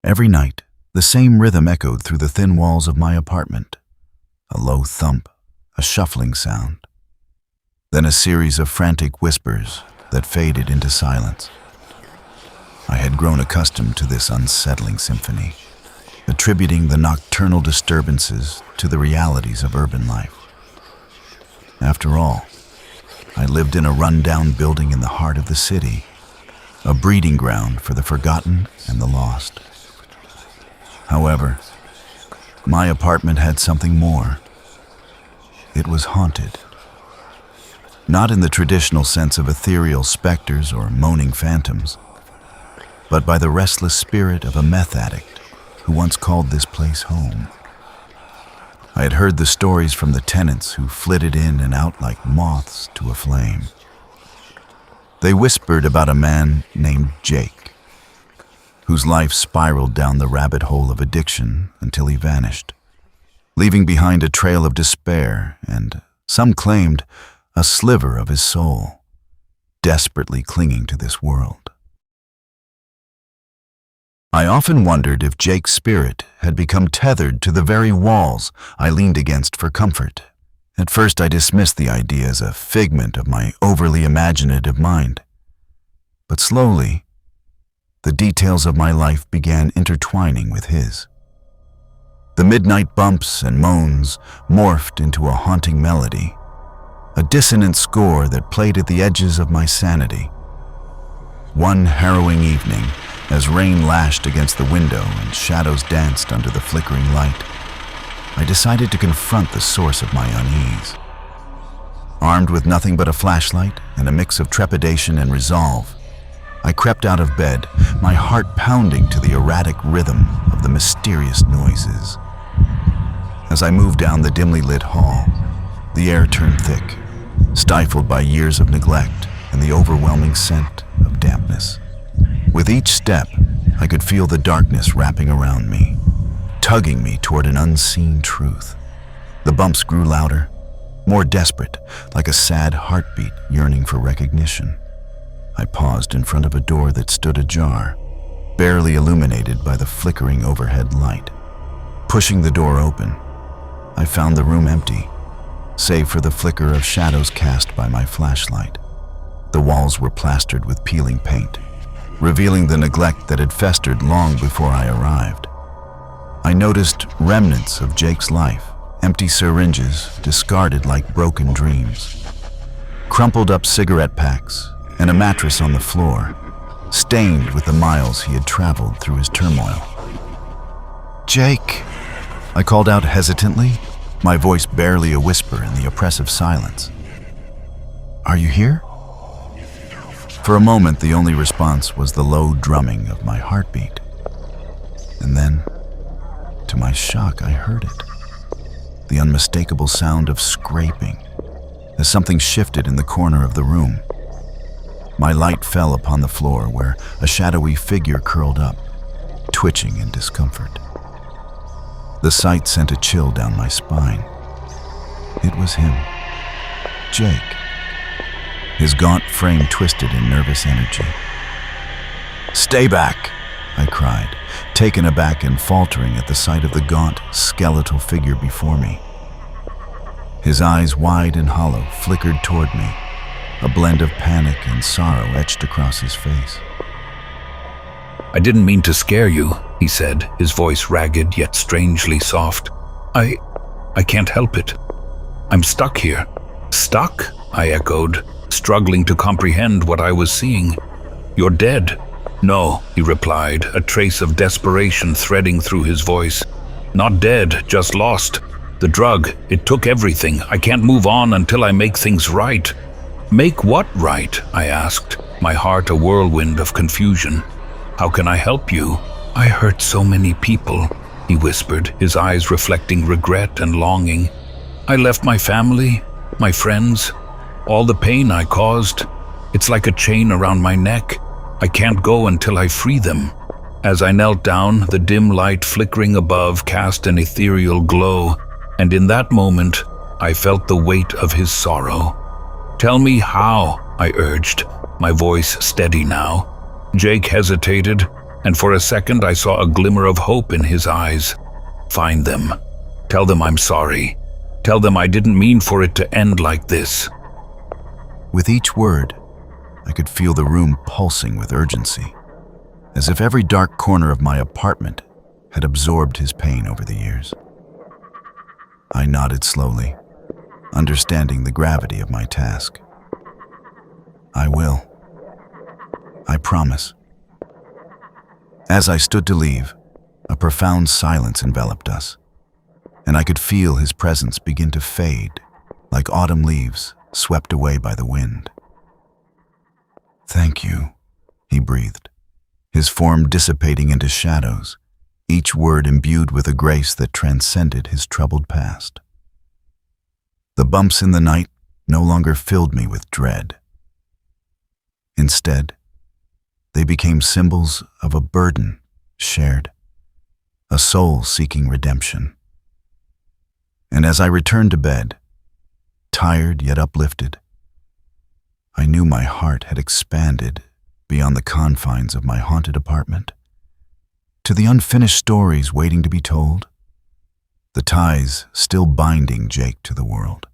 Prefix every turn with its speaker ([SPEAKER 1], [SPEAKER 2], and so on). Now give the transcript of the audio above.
[SPEAKER 1] Every night, the same rhythm echoed through the thin walls of my apartment. A low thump, a shuffling sound, then a series of frantic whispers that faded into silence. I had grown accustomed to this unsettling symphony, attributing the nocturnal disturbances to the realities of urban life. After all, I lived in a run-down building in the heart of the city, a breeding ground for the forgotten and the lost. However, my apartment had something more. It was haunted. Not in the traditional sense of ethereal specters or moaning phantoms, but by the restless spirit of a meth addict who once called this place home. I had heard the stories from the tenants who flitted in and out like moths to a flame. They whispered about a man named Jake, whose life spiraled down the rabbit hole of addiction until he vanished, leaving behind a trail of despair and, some claimed, a sliver of his soul, desperately clinging to this world. I often wondered if Jake's spirit had become tethered to the very walls I leaned against for comfort. At first I dismissed the idea as a figment of my overly imaginative mind. But slowly, the details of my life began intertwining with his. The midnight bumps and moans morphed into a haunting melody, a dissonant score that played at the edges of my sanity. One harrowing evening, as rain lashed against the window and shadows danced under the flickering light, I decided to confront the source of my unease. Armed with nothing but a flashlight and a mix of trepidation and resolve, I crept out of bed, my heart pounding to the erratic rhythm of the mysterious noises. As I moved down the dimly lit hall, the air turned thick, stifled by years of neglect and the overwhelming scent of dampness. With each step, I could feel the darkness wrapping around me, tugging me toward an unseen truth. The bumps grew louder, more desperate, like a sad heartbeat yearning for recognition. I paused in front of a door that stood ajar, barely illuminated by the flickering overhead light. Pushing the door open, I found the room empty, save for the flicker of shadows cast by my flashlight. The walls were plastered with peeling paint, revealing the neglect that had festered long before I arrived. I noticed remnants of Jake's life, empty syringes discarded like broken dreams, crumpled up cigarette packs, and a mattress on the floor, stained with the miles he had traveled through his turmoil. "Jake," I called out hesitantly, my voice barely a whisper in the oppressive silence. "Are you here?" For a moment, the only response was the low drumming of my heartbeat. And then, to my shock, I heard it. The unmistakable sound of scraping, as something shifted in the corner of the room. My light fell upon the floor where a shadowy figure curled up, twitching in discomfort. The sight sent a chill down my spine. It was him, Jake. His gaunt frame twisted in nervous energy. "Stay back!" I cried, taken aback and faltering at the sight of the gaunt, skeletal figure before me. His eyes, wide and hollow, flickered toward me, a blend of panic and sorrow etched across his face.
[SPEAKER 2] "I didn't mean to scare you," he said, his voice ragged yet strangely soft. I can't help it. I'm stuck here." "Stuck?" I echoed, struggling to comprehend what I was seeing. "You're dead." "No," he replied, a trace of desperation threading through his voice. "Not dead, just lost. The drug, it took everything. I can't move on until I make things right." "Make what right?" I asked, my heart a whirlwind of confusion. "How can I help you?" "I hurt so many people," he whispered, his eyes reflecting regret and longing. "I left my family, my friends, all the pain I caused. It's like a chain around my neck. I can't go until I free them." As I knelt down, the dim light flickering above cast an ethereal glow, and in that moment, I felt the weight of his sorrow. "Tell me how," I urged, my voice steady now. Jake hesitated, and for a second I saw a glimmer of hope in his eyes. Find them. Tell them I'm sorry. Tell them I didn't mean for it to end like this.
[SPEAKER 1] With each word, I could feel the room pulsing with urgency, as if every dark corner of my apartment had absorbed his pain over the years. I nodded slowly, understanding the gravity of my task. I will. I promise. As I stood to leave, a profound silence enveloped us, and I could feel his presence begin to fade like autumn leaves swept away by the wind. "Thank you," he breathed, his form dissipating into shadows, each word imbued with a grace that transcended his troubled past. The bumps in the night no longer filled me with dread. Instead, they became symbols of a burden shared, a soul seeking redemption. And as I returned to bed, tired yet uplifted, I knew my heart had expanded beyond the confines of my haunted apartment, to the unfinished stories waiting to be told, the ties still binding Jake to the world.